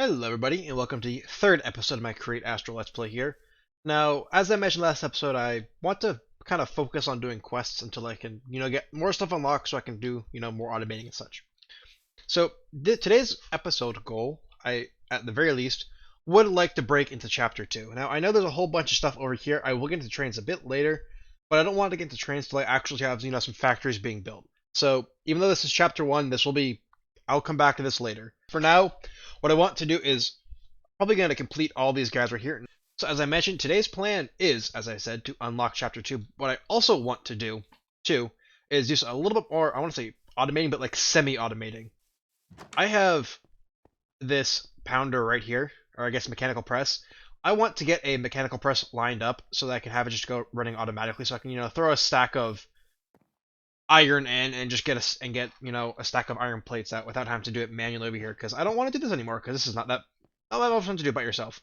Hello everybody, and welcome to the third episode of my Create Astral Let's Play here. Now, as I mentioned last episode, I want to kind of focus on doing quests until I can, get more stuff unlocked so I can do, more automating and such. So, today's episode goal, at the very least, would like to break into Chapter 2. Now, I know there's a whole bunch of stuff over here. I will get into trains a bit later, but I don't want to get into trains until I actually have, some factories being built. So, even though this is Chapter 1, I'll come back to this later. For now, what I want to do is probably going to complete all these guys right here. So as I mentioned, today's plan is, as I said, to unlock Chapter 2. What I also want to do, too, is just a little bit more, I want to say automating, but like semi-automating. I have this pounder right here, or I guess mechanical press. I want to get a mechanical press lined up so that I can have it just go running automatically, so I can, throw a stack of iron in and just get a stack of iron plates out without having to do it manually over here, because I don't want to do this anymore, because this is not that fun to do by yourself,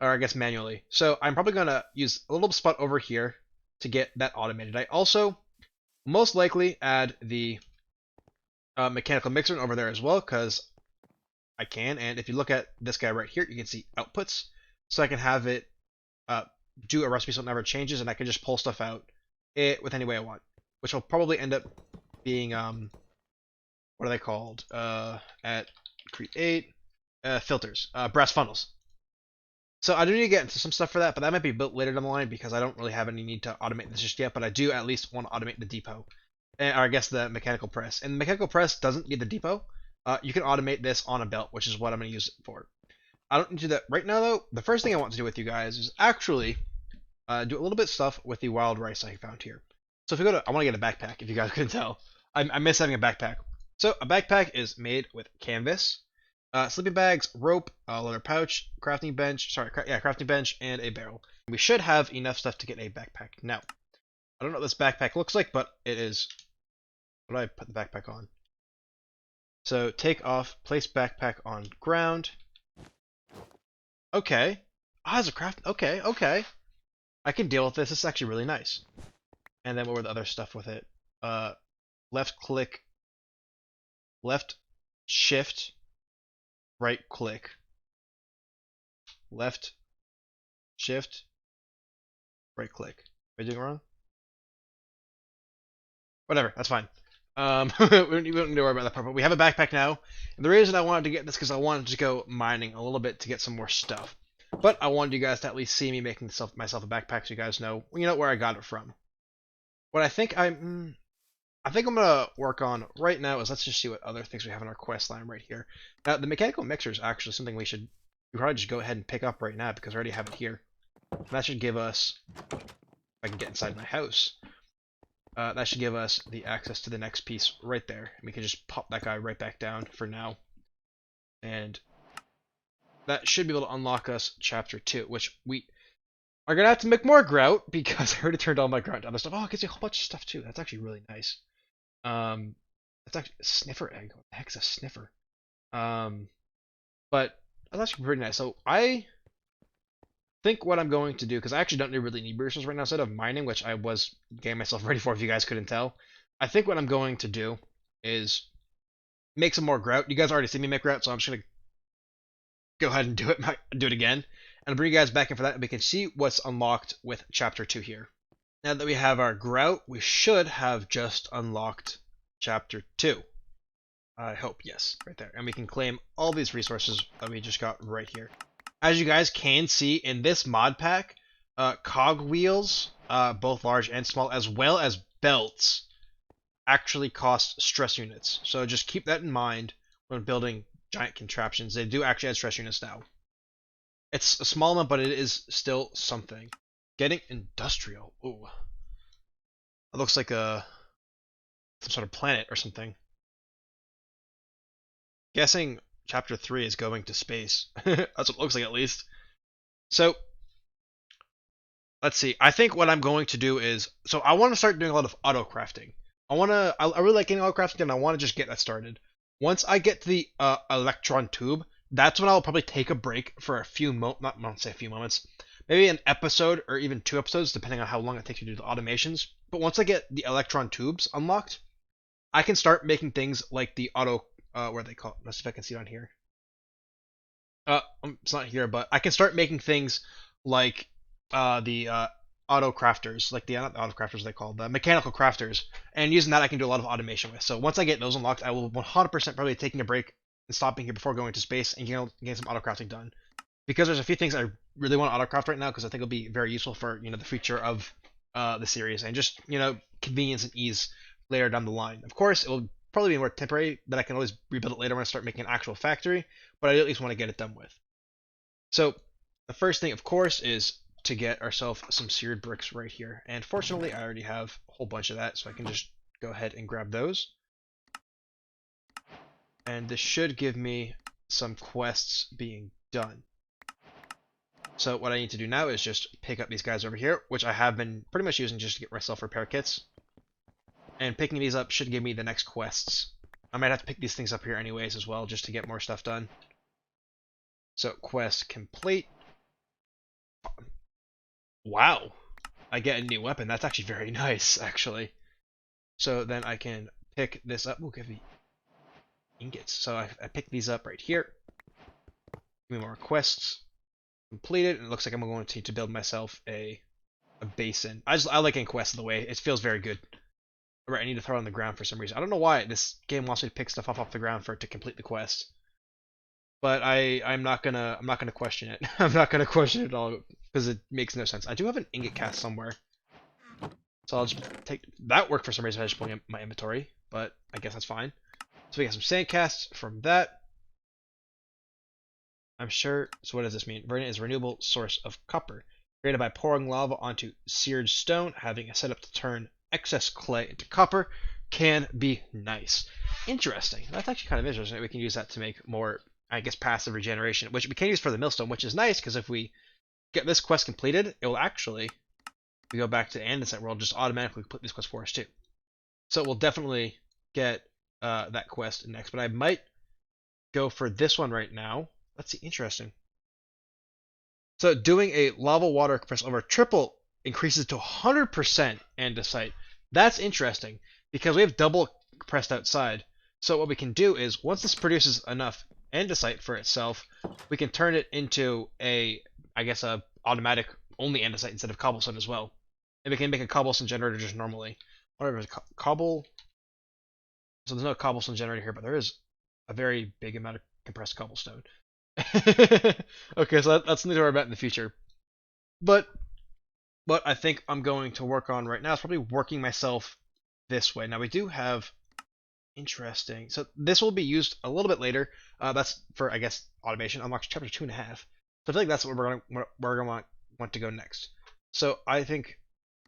or I guess manually. So I'm probably going to use a little spot over here to get that automated. I also most likely add the mechanical mixer over there as well, because I can. And if you look at this guy right here, you can see outputs, so I can have it do a recipe so it never changes, and I can just pull stuff out with any way I want, which will probably end up being what are they called? At create filters, brass funnels. So I do need to get into some stuff for that, but that might be built later down the line because I don't really have any need to automate this just yet. But I do at least want to automate the depot, or I guess the mechanical press. And the mechanical press doesn't need the depot. You can automate this on a belt, which is what I'm going to use it for. I don't need to do that right now though. The first thing I want to do with you guys is actually do a little bit of stuff with the wild rice I found here. So if you go to, I want to get a backpack, if you guys couldn't tell. I miss having a backpack. So a backpack is made with canvas, sleeping bags, rope, a leather pouch, crafting bench, crafting bench, and a barrel. We should have enough stuff to get a backpack. Now, I don't know what this backpack looks like, but it is, what do I put the backpack on? So take off, place backpack on ground. Okay. Ah, it's a craft, okay. I can deal with this, this is actually really nice. And then what were the other stuff with it? Left click, left shift, right click, left shift, right click. Am I doing it wrong? Whatever, that's fine. We don't need to worry about that part, but we have a backpack now. And the reason I wanted to get this because I wanted to go mining a little bit to get some more stuff. But I wanted you guys to at least see me making myself a backpack so you guys know, where I got it from. What I think I'm gonna work on right now is let's just see what other things we have in our quest line right here. Now the mechanical mixer is actually something we probably just go ahead and pick up right now because I already have it here. And that should give us, if I can get inside my house, that should give us the access to the next piece right there. And we can just pop that guy right back down for now. And that should be able to unlock us chapter 2, which we are gonna have to make more grout because I already turned all my grout to other stuff. Oh, it gives you a whole bunch of stuff too. That's actually really nice. It's actually a sniffer egg. What the heck's a sniffer? But that's actually pretty nice. So I think what I'm going to do, because I actually don't really need resources right now, instead of mining, which I was getting myself ready for if you guys couldn't tell, I think what I'm going to do is make some more grout. You guys already see me make grout, so I'm just gonna go ahead and do it again. And I'll bring you guys back in for that, and we can see what's unlocked with Chapter 2 here. Now that we have our grout, we should have just unlocked Chapter 2. I hope, yes, right there. And we can claim all these resources that we just got right here. As you guys can see in this mod pack, cog wheels, both large and small, as well as belts, actually cost stress units. So just keep that in mind when building giant contraptions. They do actually add stress units now. It's a small amount, but it is still something. Getting industrial. Ooh. It looks like some sort of planet or something. Guessing chapter 3 is going to space. That's what it looks like at least. So, let's see. I think what I'm going to do is, so I want to start doing a lot of auto crafting. I really like getting auto crafting and I want to just get that started. Once I get to the electron tube, that's when I'll probably take a break for a few moments, maybe an episode or even 2 episodes, depending on how long it takes you to do the automations. But once I get the electron tubes unlocked, I can start making things like the auto, what are they called? Let's see if I can see it on here. It's not here, but I can start making things like the auto crafters, like the not the auto crafters they call the mechanical crafters, and using that I can do a lot of automation with. So once I get those unlocked, I will 100% probably taking a break and stopping here before going to space and getting some auto crafting done. Because there's a few things I really want to auto craft right now because I think it'll be very useful for the future of the series and just convenience and ease later down the line. Of course, it will probably be more temporary that I can always rebuild it later when I start making an actual factory, but I at least want to get it done with. So the first thing, of course, is to get ourselves some seared bricks right here. And fortunately, I already have a whole bunch of that, so I can just go ahead and grab those. And this should give me some quests being done. So what I need to do now is just pick up these guys over here, which I have been pretty much using just to get myself repair kits. And picking these up should give me the next quests. I might have to pick these things up here anyways as well, just to get more stuff done. So quest complete. Wow, I get a new weapon. That's actually very nice, actually. So then I can pick this up. We'll give me ingots. So I pick these up right here. Give me more quests. Completed. And it looks like I'm going to need to build myself a basin. I like getting quests the way it feels very good. Right, I need to throw it on the ground for some reason. I don't know why this game wants me to pick stuff off the ground for it to complete the quest. But I'm not gonna question it. I'm not gonna question it at all because it makes no sense. I do have an ingot cast somewhere, so I'll just take that. Worked for some reason. I just pulling up my inventory, but I guess that's fine. So we got some sand casts from that. I'm sure. So what does this mean? Verdant is a renewable source of copper, created by pouring lava onto seared stone. Having a setup to turn excess clay into copper can be nice. Interesting. That's actually kind of interesting. We can use that to make more, I guess, passive regeneration, which we can use for the millstone, which is nice because if we get this quest completed, it will actually, if we go back to the andesite world, just automatically complete this quest for us too. So we'll definitely get that quest next, but I might go for this one right now. Let's see, interesting. So doing a lava water compressed over triple increases to 100% andesite. That's interesting because we have double compressed outside. So what we can do is once this produces enough andesite for itself, we can turn it into a automatic only andesite instead of cobblestone as well. And we can make a cobblestone generator just normally. Whatever, cobble. So there's no cobblestone generator here, but there is a very big amount of compressed cobblestone. Okay, so that's something to worry about in the future. But what I think I'm going to work on right now is probably working myself this way. Now we do have interesting. So this will be used a little bit later. That's for, I guess, automation. Unlocks chapter 2.5. So I feel like that's what we're gonna want to go next. So I think,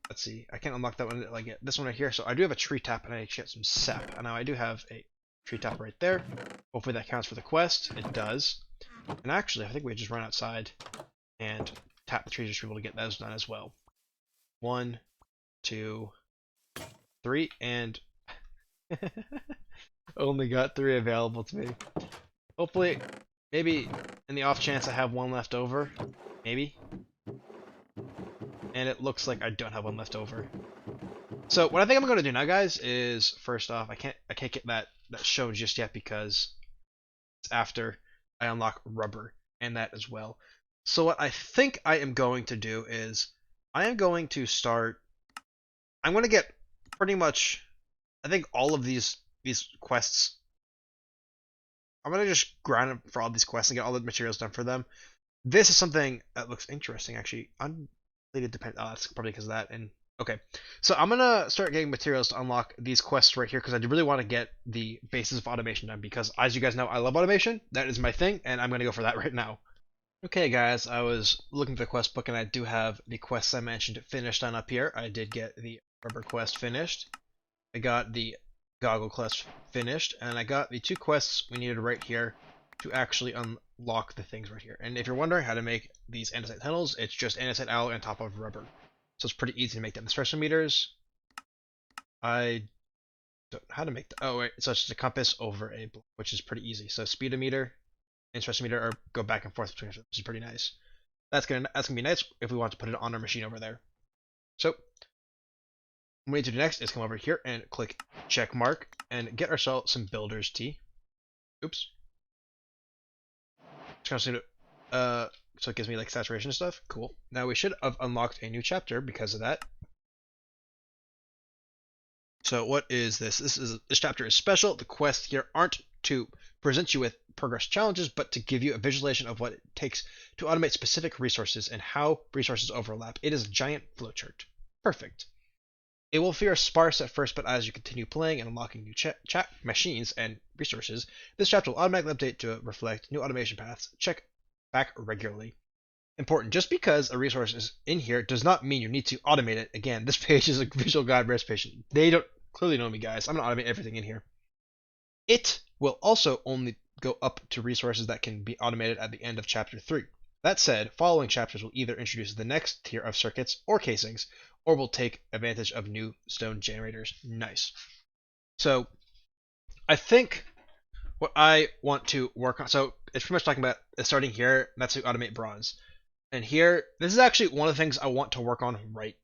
let's see, I can't unlock that one like this one right here. So I do have a tree tap and I get some sap. And now I do have a tree tap right there. Hopefully that counts for the quest. It does. And actually, I think we just run outside and tap the trees just to be able to get those done as well. 1, 2, 3, and only got 3 available to me. Hopefully, maybe in the off chance I have one left over, maybe. And it looks like I don't have one left over. So what I think I'm going to do now, guys, is first off, I can't get that shown just yet because it's after I unlock rubber and that as well. So what I think I am going to do is I am going to start. I'm going to get pretty much, I think, all of these quests. I'm going to just grind for all these quests and get all the materials done for them. This is something that looks interesting, actually. Uncompleted depend. Oh, that's probably because of that. And okay, so I'm gonna start getting materials to unlock these quests right here because I really want to get the basis of automation done. Because as you guys know, I love automation. That is my thing, and I'm gonna go for that right now. Okay, guys, I was looking for the quest book, and I do have the quests I mentioned finished on up here. I did get the rubber quest finished. I got the goggle quest finished, and I got the 2 quests we needed right here to actually unlock the things right here. And if you're wondering how to make these andesite tunnels, it's just andesite alloy on top of rubber. So it's pretty easy to make them. The stress meters, I don't know how to make that. Oh, wait, so it's just a compass over a block, which is pretty easy. So speedometer and stressometer are go back and forth between each other, which is pretty nice. That's gonna be nice if we want to put it on our machine over there. So what we need to do next is come over here and click check mark and get ourselves some builder's tea. Oops. Just gonna so it gives me like saturation and stuff. Cool. Now we should have unlocked a new chapter because of that. So what is this? This chapter is special. The quests here aren't to present you with progress challenges, but to give you a visualization of what it takes to automate specific resources and how resources overlap. It is a giant flowchart. Perfect. It will feel sparse at first, but as you continue playing and unlocking new chat machines and resources, this chapter will automatically update to reflect new automation paths. Check back regularly. Important. Just because a resource is in here does not mean you need to automate it. Again, this page is a visual guide for patient. They don't clearly know me, guys. I'm gonna automate everything in here. It will also only go up to resources that can be automated at the end of chapter 3. That said, following chapters will either introduce the next tier of circuits or casings, or will take advantage of new stone generators. Nice. So, I think what I want to work on, so it's pretty much talking about starting here, that's to automate bronze. And here, this is actually one of the things I want to work on right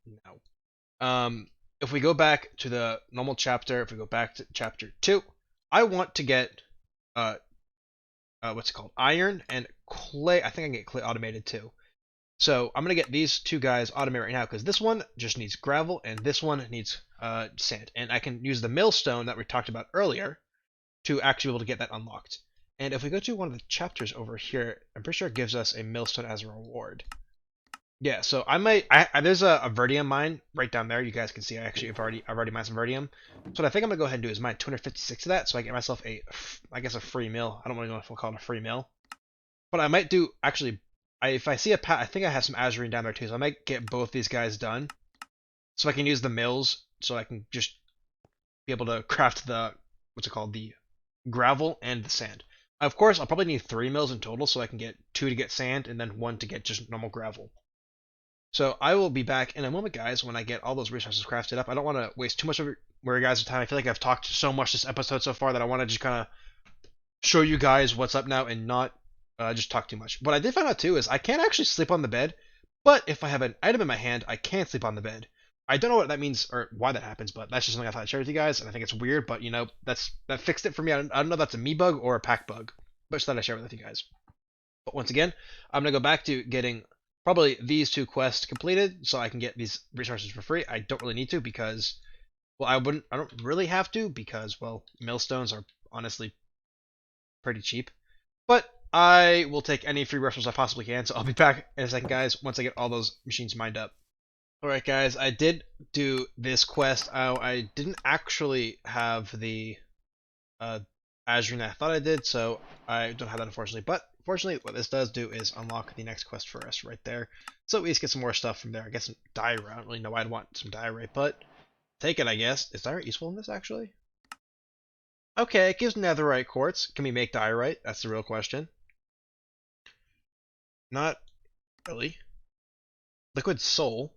now. If we go back to the normal chapter, if we go back to chapter 2, I want to get, what's it called? Iron and clay. I think I can get clay automated too. So I'm going to get these two guys automated right now because this one just needs gravel and this one needs sand. And I can use the millstone that we talked about earlier to actually be able to get that unlocked. And if we go to one of the chapters over here, I'm pretty sure it gives us a millstone as a reward. Yeah, so I might. There's a verdium mine right down there. You guys can see. I've already mined some verdium. So what I think I'm gonna go ahead and do is mine 256 of that, so I get myself I guess a free mill. I don't really know if we'll call it a free mill, but I might do actually. If I see a I think I have some azurine down there too, so I might get both these guys done, so I can use the mills, so I can just be able to craft the what's it called, the gravel and the sand. Of course, I'll probably need 3 mills in total, so I can get 2 to get sand and then 1 to get just normal gravel. So I will be back in a moment, guys, when I get all those resources crafted up. I don't want to waste too much of your guys' time. I feel like I've talked so much this episode so far that I want to just kind of show you guys what's up now and not just talk too much. What I did find out, too, is I can't actually sleep on the bed, but if I have an item in my hand, I can sleep on the bed. I don't know what that means or why that happens, but that's just something I thought I'd share with you guys, and I think it's weird, but, you know, that fixed it for me. I don't know if that's a me bug or a pack bug, but just thought I'd share it with you guys. But once again, I'm going to go back to getting probably these 2 quests completed so I can get these resources for free. I don't really need to because, well, I don't really have to because, well, millstones are honestly pretty cheap. But I will take any free resources I possibly can, so I'll be back in a second, guys, once I get all those machines mined up. Alright, guys, I did do this quest. I didn't actually have the azurine that I thought I did, so I don't have that, unfortunately. But fortunately, what this does do is unlock the next quest for us right there. So we just get some more stuff from there. I guess some diorite. I don't really know why I'd want some diorite, but take it, I guess. Is diorite useful in this, actually? Okay, it gives netherite quartz. Can we make diorite? That's the real question. Not really. Liquid soul.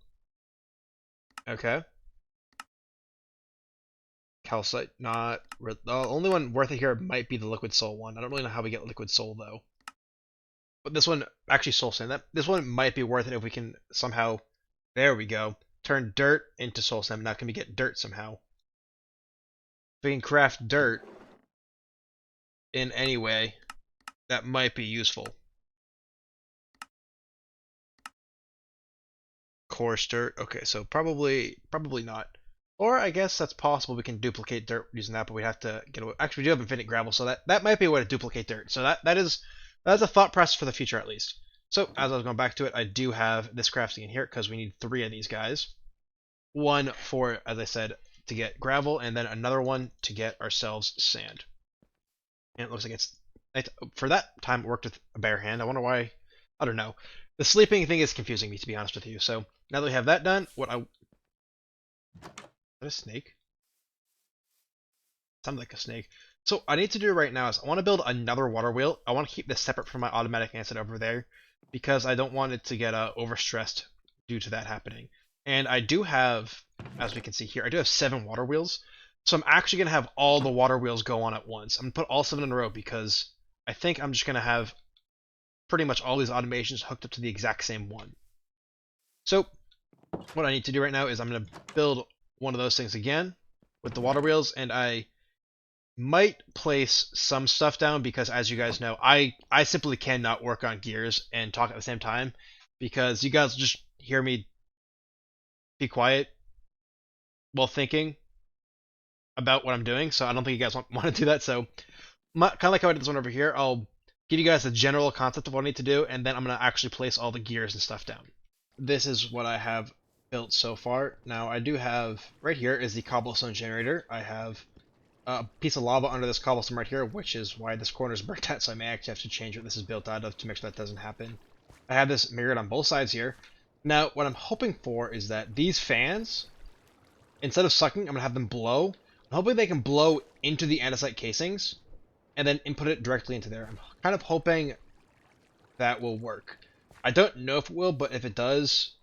Okay. Calcite, not. The only one worth it here might be the liquid soul one. I don't really know how we get liquid soul, though. But this one, actually soul sand, this one might be worth it if we can somehow, there we go, turn dirt into soul sand. Now can we get dirt somehow? If we can craft dirt in any way, that might be useful. Coarse dirt, okay, so probably not. Or I guess that's possible, we can duplicate dirt using that, but we have to get away. Actually, we do have infinite gravel, so that might be a way to duplicate dirt. So that's a thought process for the future, at least. So, as I was going back to it, I do have this crafting in here, because we need 3 of these guys. One for, as I said, to get gravel, and then another one to get ourselves sand. And it looks like for that time, it worked with a bare hand. I wonder why, I don't know. The sleeping thing is confusing me, to be honest with you. So, now that we have that done, is that a snake? Sounds like a snake. So I need to do right now is I want to build another water wheel. I want to keep this separate from my automatic answer over there because I don't want it to get overstressed due to that happening. And I do have, as we can see here, I do have 7 water wheels. So I'm actually going to have all the water wheels go on at once. I'm going to put all 7 in a row because I think I'm just going to have pretty much all these automations hooked up to the exact same one. So what I need to do right now is I'm going to build one of those things again with the water wheels, and I Might place some stuff down because, as you guys know, I simply cannot work on gears and talk at the same time because you guys just hear me be quiet while thinking about what I'm doing. So I don't think you guys want to do that. So kind of like how I did this one over here, I'll give you guys a general concept of what I need to do, and then I'm gonna actually place all the gears and stuff down. This is what I have built so far. Now I do have right here is the cobblestone generator. I have a piece of lava under this cobblestone right here, which is why this corner is burnt out, so I may actually have to change what this is built out of to make sure that doesn't happen. I have this mirrored on both sides here. Now, what I'm hoping for is that these fans, instead of sucking, I'm going to have them blow. I'm hoping they can blow into the andesite casings, and then input it directly into there. I'm kind of hoping that will work. I don't know if it will, but if it does,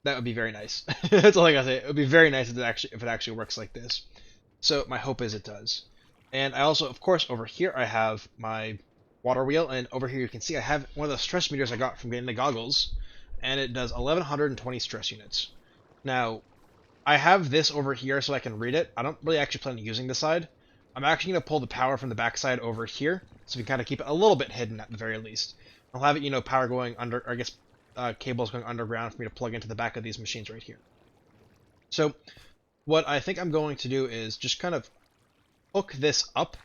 that would be very nice. That's all I gotta say. It would be very nice if it actually works like this. So my hope is it does. And I also, of course, over here I have my water wheel, and over here you can see I have one of the stress meters I got from getting the goggles, and it does 1120 stress units. Now, I have this over here so I can read it. I don't really actually plan on using this side. I'm actually going to pull the power from the backside over here, so we can kind of keep it a little bit hidden at the very least. I'll have it, power going under, or I guess cables going underground for me to plug into the back of these machines right here. So what I think I'm going to do is just kind of hook this up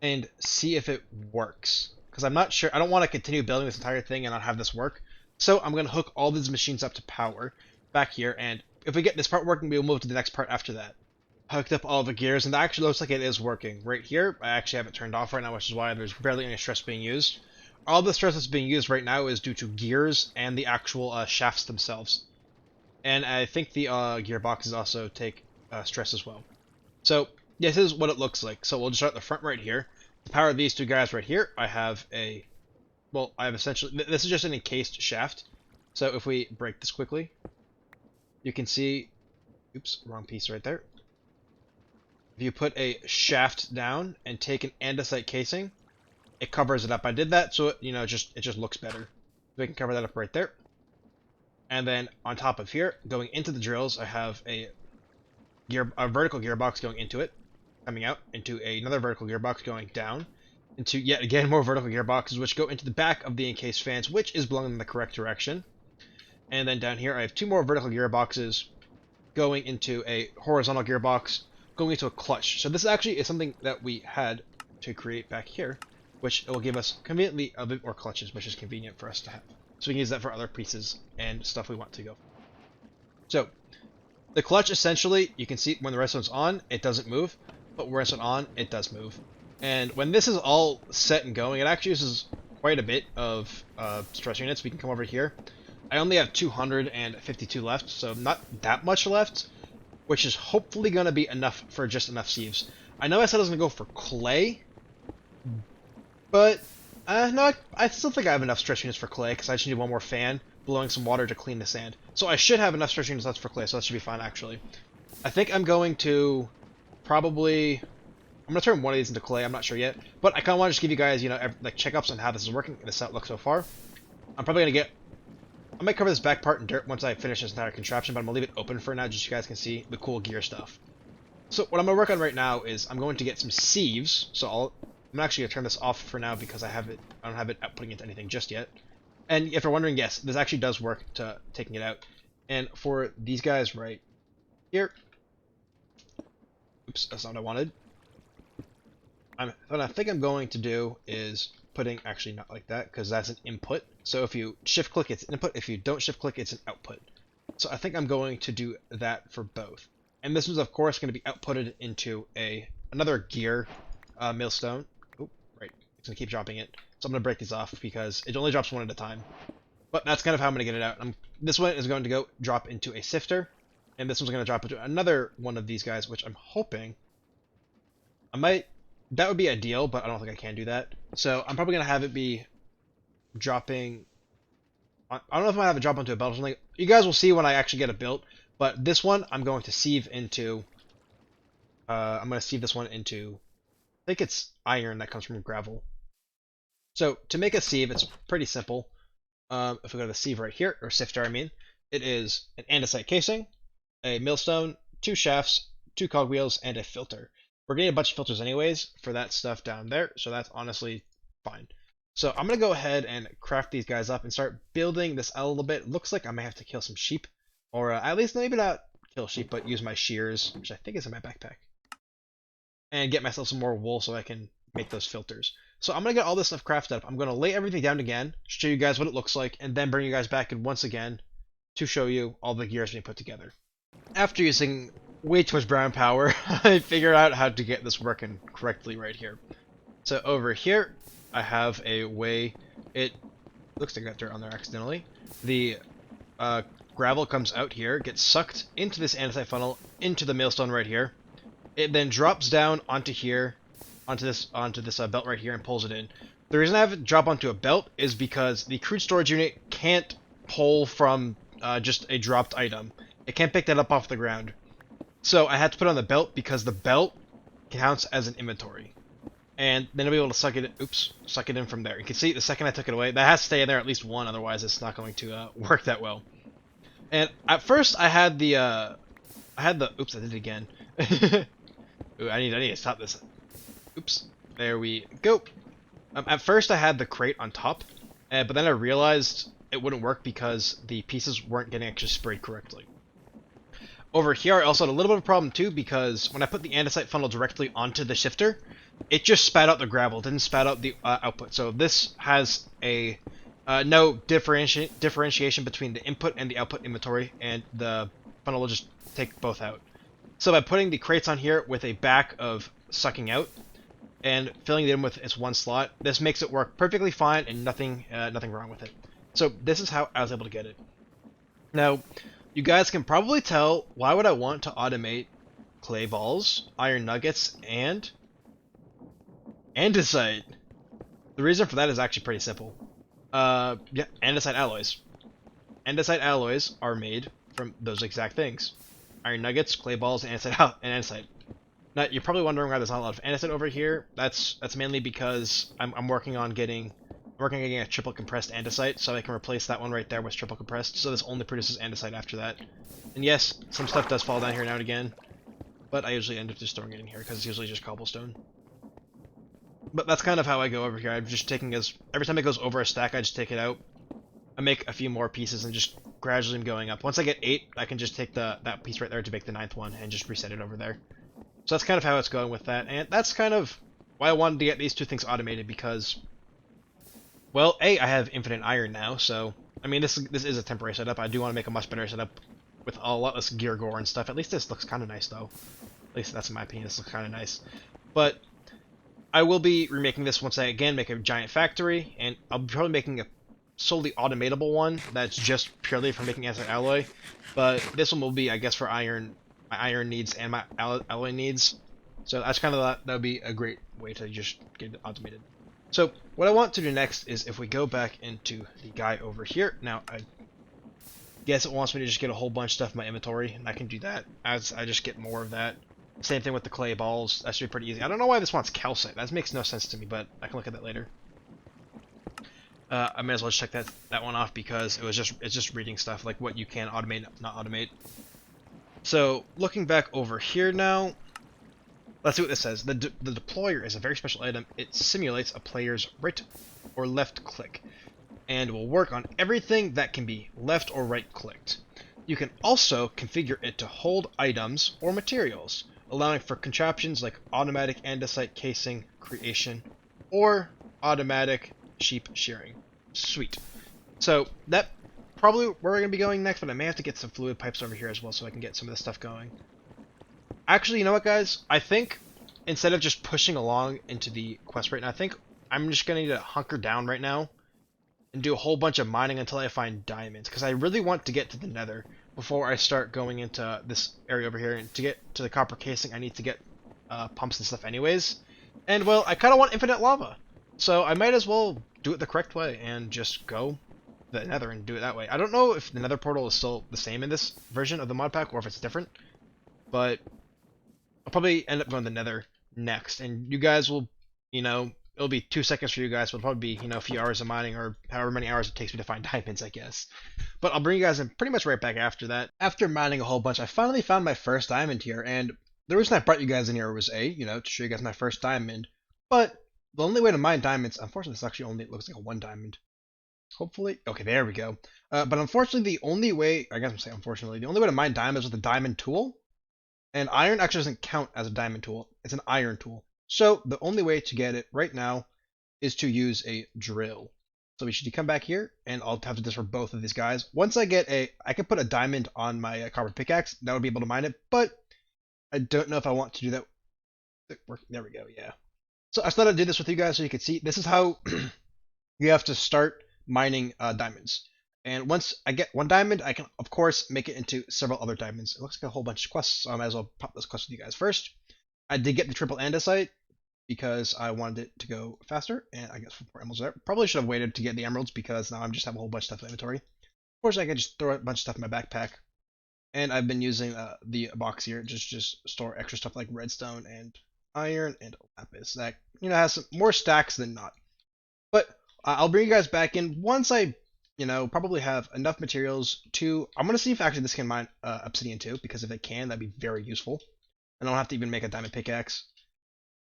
and see if it works. Because I'm not sure, I don't want to continue building this entire thing and not have this work. So I'm going to hook all these machines up to power back here, and if we get this part working, we'll move to the next part after that. Hooked up all the gears, and that actually looks like it is working. Right here, I actually have it turned off right now, which is why there's barely any stress being used. All the stress that's being used right now is due to gears and the actual shafts themselves. And I think the gearboxes also take stress as well. So this is what it looks like. So we'll just start at the front right here. To power these two guys right here, I have essentially, this is just an encased shaft. So if we break this quickly, you can see, oops, wrong piece right there. If you put a shaft down and take an andesite casing, it covers it up. I did that so it just looks better. So we can cover that up right there. And then on top of here, going into the drills, I have a vertical gearbox going into it, coming out into another vertical gearbox going down, into yet again more vertical gearboxes which go into the back of the encased fans, which is blown in the correct direction. And then down here I have two more vertical gearboxes going into a horizontal gearbox, going into a clutch. So this actually is something that we had to create back here, which will give us conveniently a bit more clutches, which is convenient for us to have. So we can use that for other pieces and stuff we want to go. So the clutch, essentially, you can see when the redstone's on, it doesn't move, but when it's on, it does move. And when this is all set and going, it actually uses quite a bit of stress units. We can come over here. I only have 252 left, so not that much left, which is hopefully going to be enough for just enough sieves. I know I said I was going to go for clay, but no, I still think I have enough stress units for clay, because I just need one more fan blowing some water to clean the sand. So I should have enough stress units left for clay, so that should be fine, actually. I think I'm going to probably... I'm going to turn one of these into clay, I'm not sure yet. But I kind of want to just give you guys, like checkups on how this is working, this outlook so far. I'm probably going to I might cover this back part in dirt once I finish this entire contraption, but I'm going to leave it open for now just so you guys can see the cool gear stuff. So what I'm going to work on right now is I'm going to get some sieves. So I'm actually going to turn this off for now because I don't have it outputting into anything just yet. And if you're wondering, yes, this actually does work to taking it out. And for these guys right here, oops, that's not what I wanted. What I think I'm going to do is actually not like that, because that's an input. So if you shift click, it's an input. If you don't shift click, it's an output. So I think I'm going to do that for both. And this is, of course, going to be outputted into another gear millstone. Oh, right. It's going to keep dropping it. So I'm going to break these off because it only drops one at a time. But that's kind of how I'm going to get it out. This one is going to go drop into a sifter. And this one's going to drop into another one of these guys, which I'm hoping that would be ideal, but I don't think I can do that. So I'm probably going to have it be dropping... I don't know if I'm going to have it drop onto a belt or something. You guys will see when I actually get it built. But this one, I'm going to sieve into... I'm going to sieve this one into... I think it's iron that comes from gravel. So to make a sieve, it's pretty simple. If we go to the sieve right here, or sifter I mean, it is an andesite casing, a millstone, 2 shafts, 2 cogwheels, and a filter. We're getting a bunch of filters anyways for that stuff down there, so that's honestly fine. So I'm going to go ahead and craft these guys up and start building this out a little bit. Looks like I may have to kill some sheep, or at least maybe not kill sheep, but use my shears, which I think is in my backpack, and get myself some more wool so I can make those filters. So I'm going to get all this stuff crafted up. I'm going to lay everything down again, show you guys what it looks like, and then bring you guys back in once again to show you all the gears being put together. After using way too much brown power, I figured out how to get this working correctly right here. So over here, I have a way. It looks like I got dirt on there accidentally. The gravel comes out here, gets sucked into this andesite funnel, into the millstone right here. It then drops down onto here, onto this belt right here, and pulls it in. The reason I have it drop onto a belt is because the crude storage unit can't pull from just a dropped item. It can't pick that up off the ground. So I had to put it on the belt because the belt counts as an inventory. And then I'll be able to suck it in from there. You can see the second I took it away, that has to stay in there at least one, otherwise it's not going to work that well. And at first I had the, oops, I did it again. Ooh, I need to stop this. Oops, there we go. At first I had the crate on top, but then I realized it wouldn't work because the pieces weren't getting actually sprayed correctly. Over here, I also had a little bit of a problem too, because when I put the andesite funnel directly onto the shifter, it just spat out the gravel, didn't spat out the output. So this has a no differentiation between the input and the output inventory, and the funnel will just take both out. So by putting the crates on here with a back of sucking out, and filling it in with its one slot, this makes it work perfectly fine and nothing wrong with it. So this is how I was able to get it. Now, you guys can probably tell why would I want to automate clay balls, iron nuggets, and andesite. The reason for that is actually pretty simple. Yeah, andesite alloys. Andesite alloys are made from those exact things. Iron nuggets, clay balls, and andesite. Now, you're probably wondering why there's not a lot of andesite over here. That's mainly because I'm working on getting a triple compressed andesite, so I can replace that one right there with triple compressed, so this only produces andesite after that. And yes, some stuff does fall down here now and again, but I usually end up just throwing it in here because it's usually just cobblestone. But that's kind of how I go over here. I'm just taking every time it goes over a stack, I just take it out. I make a few more pieces and just gradually am going up. Once I get 8, I can just take that piece right there to make the 9th one and just reset it over there. So that's kind of how it's going with that, and that's kind of why I wanted to get these two things automated, because, well, A, I have infinite iron now, so, I mean, this is a temporary setup. I do want to make a much better setup with a lot less gear gore and stuff. At least this looks kind of nice, though. At least that's in my opinion, this looks kind of nice. But I will be remaking this once I, again, make a giant factory, and I'll be probably making a solely automatable one that's just purely for making andesite alloy. But this one will be, I guess, for my iron needs and my alloy needs. So that's kind of that would be a great way to just get it automated. So what I want to do next is if we go back into the guy over here. Now I guess it wants me to just get a whole bunch of stuff in my inventory, and I can do that as I just get more of that. Same thing with the clay balls. That should be pretty easy. I don't know why this wants calcite. That makes no sense to me, but I can look at that later. I may as well just check that one off because it's just reading stuff like what you can automate, not automate. So looking back over here now, let's see what this says. The deployer is a very special item. It simulates a player's right or left click, and will work on everything that can be left or right clicked. You can also configure it to hold items or materials, allowing for contraptions like automatic andesite casing creation or automatic sheep shearing. Sweet. So that probably where we're going to be going next, but I may have to get some fluid pipes over here as well so I can get some of this stuff going. Actually, you know what, guys? I think instead of just pushing along into the quest right now, I think I'm just going to need to hunker down right now and do a whole bunch of mining until I find diamonds, because I really want to get to the Nether before I start going into this area over here. And to get to the copper casing, I need to get pumps and stuff anyways. And, well, I kind of want infinite lava. So I might as well do it the correct way and just go to the Nether and do it that way. I don't know if the Nether portal is still the same in this version of the mod pack or if it's different, but I'll probably end up going to the Nether next. And you guys will, you know, it'll be 2 seconds for you guys, but it'll probably be, you know, a few hours of mining or however many hours it takes me to find diamonds, I guess. But I'll bring you guys in pretty much right back after that. After mining a whole bunch, I finally found my first diamond here, and the reason I brought you guys in here was to show you guys my first diamond. But the only way to mine diamonds, unfortunately, this actually only looks like a one diamond. Hopefully, okay, there we go. But unfortunately, the only way, I guess I'm saying unfortunately, the only way to mine diamonds is with a diamond tool. And iron actually doesn't count as a diamond tool. It's an iron tool. So the only way to get it right now is to use a drill. So we should come back here, and I'll have to do this for both of these guys. Once I get I can put a diamond on my copper pickaxe. That would be able to mine it, but I don't know if I want to do that. There we go, yeah. So I thought I'd do this with you guys so you could see. This is how you have to start mining diamonds. And once I get one diamond, I can, of course, make it into several other diamonds. It looks like a whole bunch of quests, so I might as well pop this quest with you guys first. I did get the triple andesite because I wanted it to go faster, and I guess 4 emeralds there. Probably should have waited to get the emeralds because now I'm just have a whole bunch of stuff in inventory. Of course, I can just throw a bunch of stuff in my backpack. And I've been using the box here just store extra stuff like redstone and iron and lapis that has some more stacks than not. But I'll bring you guys back in once I probably have enough materials to. I'm gonna see if actually this can mine obsidian too, because if it can, that'd be very useful. And I don't have to even make a diamond pickaxe.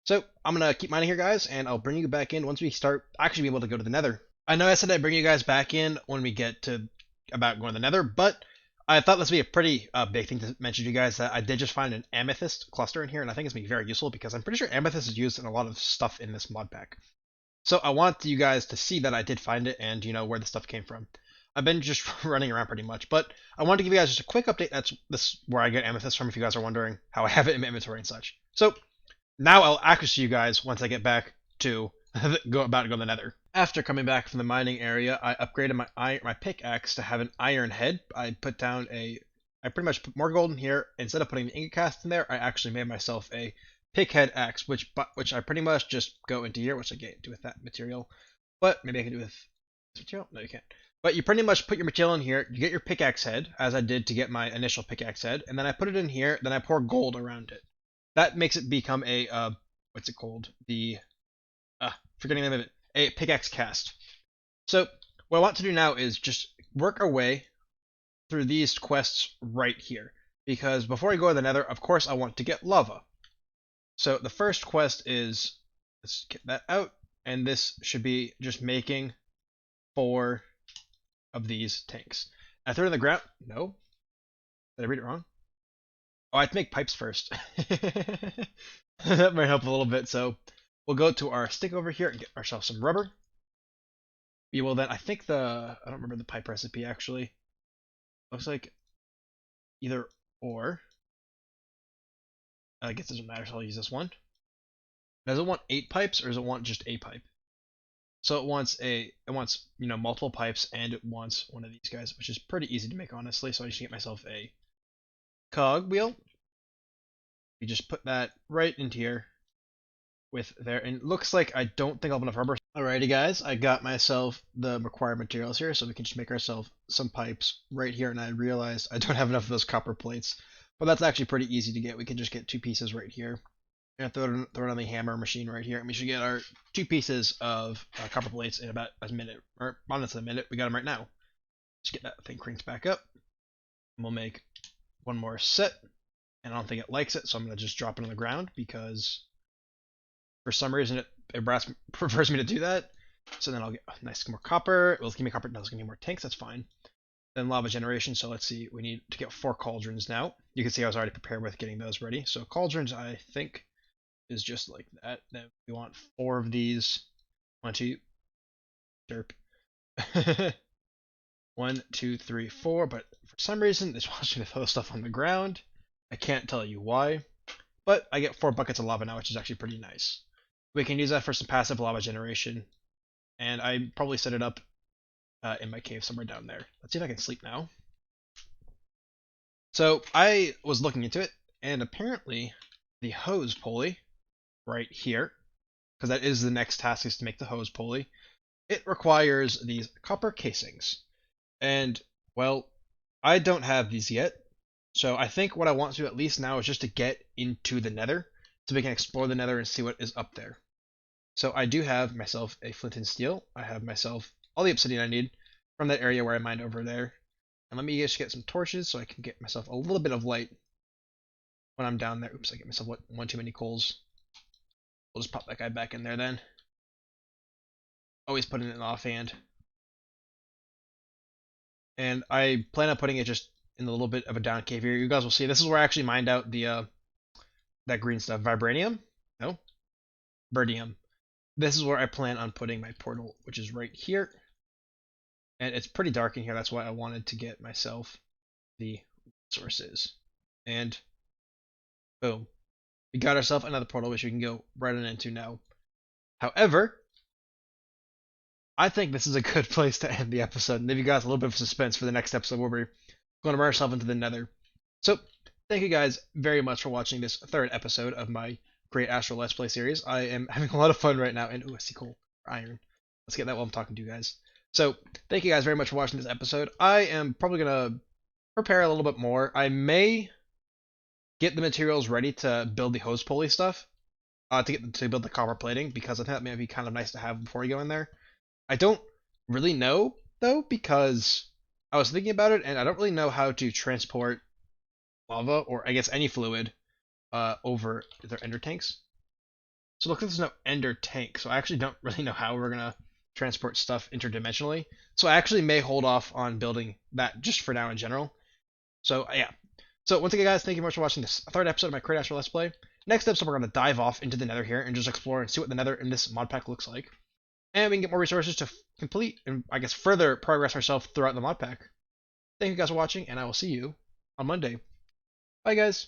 So I'm gonna keep mining here, guys, and I'll bring you back in once we start actually be able to go to the Nether. I know I said I'd bring you guys back in when we get to about going to the Nether, but I thought this would be a pretty big thing to mention to you guys that I did just find an amethyst cluster in here, and I think it's going to be very useful because I'm pretty sure amethyst is used in a lot of stuff in this mod pack. So I want you guys to see that I did find it and where the stuff came from. I've been just running around pretty much, but I wanted to give you guys just a quick update. That's this where I get amethyst from if you guys are wondering how I have it in my inventory and such. So now I'll actually see you guys once I get back to go to the Nether. After coming back from the mining area, I upgraded my pickaxe to have an iron head. I pretty much put more gold in here. Instead of putting the ingot cast in there, I actually made myself a pick head axe, which I pretty much just go into here, which I can't do with that material. But maybe I can do with this material. No, you can't. But you pretty much put your material in here. You get your pickaxe head, as I did to get my initial pickaxe head, and then I put it in here. Then I pour gold around it. That makes it become a what's it called? Forgetting the name of it, a pickaxe cast. So what I want to do now is just work our way through these quests right here. Because before I go to the Nether, of course I want to get lava. So the first quest is, let's get that out, and this should be just making 4 of these tanks. I threw it in the ground. No. Did I read it wrong? Oh, I have to make pipes first. That might help a little bit, so we'll go to our stick over here and get ourselves some rubber. We will then, I don't remember the pipe recipe actually. Looks like either or. I guess it doesn't matter, so I'll use this one. Does it want 8 pipes or does it want just a pipe? So it wants multiple pipes and it wants one of these guys, which is pretty easy to make honestly. So I just get myself a cog wheel. We just put that right into here. With there, and it looks like I don't think I'll have enough rubber. Alrighty guys, I got myself the required materials here, so we can just make ourselves some pipes right here, and I realized I don't have enough of those copper plates, but that's actually pretty easy to get. We can just get 2 pieces right here, and throw it on the hammer machine right here, and we should get our 2 pieces of copper plates in about a minute, or honestly a minute. We got them right now. Just get that thing cranked back up, and we'll make one more set, and I don't think it likes it, so I'm going to just drop it on the ground, because for some reason, it prefers me to do that. So then I'll get nice more copper. Well, give me copper. No, it's gonna be more tanks. That's fine. Then lava generation. So let's see. We need to get 4 cauldrons now. You can see I was already prepared with getting those ready. So cauldrons, I think, is just like that. Then we want 4 of these. 1, 2, derp. 1, 2, 3, 4. But for some reason, this wants me to throw stuff on the ground. I can't tell you why. But I get 4 buckets of lava now, which is actually pretty nice. We can use that for some passive lava generation. And I probably set it up in my cave somewhere down there. Let's see if I can sleep now. So I was looking into it, and apparently the hose pulley right here, because that is the next task, is to make the hose pulley. It requires these copper casings. And, well, I don't have these yet. So I think what I want to do at least now is just to get into the Nether, so we can explore the Nether and see what is up there. So I do have myself a flint and steel. I have myself all the obsidian I need from that area where I mined over there. And let me just get some torches so I can get myself a little bit of light. when I'm down there. Oops, I get myself one too many coals. We'll just pop that guy back in there then. Always putting it in offhand. And I plan on putting it just in a little bit of a down cave here. You guys will see. This is where I actually mined out the that green stuff. Vibranium? No? Birdium. This is where I plan on putting my portal, which is right here. And it's pretty dark in here. That's why I wanted to get myself the resources. And boom. We got ourselves another portal, which we can go right on into now. However, I think this is a good place to end the episode and give you guys a little bit of suspense for the next episode where we're going to run ourselves into the Nether. So, thank you guys very much for watching this third episode of my Great Astral Let's Play series. I am having a lot of fun right now, and ooh, I see coal, iron. Let's get that while I'm talking to you guys. So, thank you guys very much for watching this episode. I am probably going to prepare a little bit more. I may get the materials ready to build the hose pulley stuff, to build the copper plating, because I think that may be kind of nice to have before we go in there. I don't really know, though, because I was thinking about it, and I don't really know how to transport lava, or I guess any fluid, over their ender tanks. So look, there's no ender tank, so I actually don't really know how we're going to transport stuff interdimensionally. So I actually may hold off on building that just for now in general. So, yeah. So, once again, guys, thank you very much for watching this third episode of my Create Astral Let's Play. Next episode, we're going to dive off into the Nether here and just explore and see what the Nether in this mod pack looks like. And we can get more resources to complete and, I guess, further progress ourselves throughout the mod pack. Thank you guys for watching, and I will see you on Monday. Bye, guys.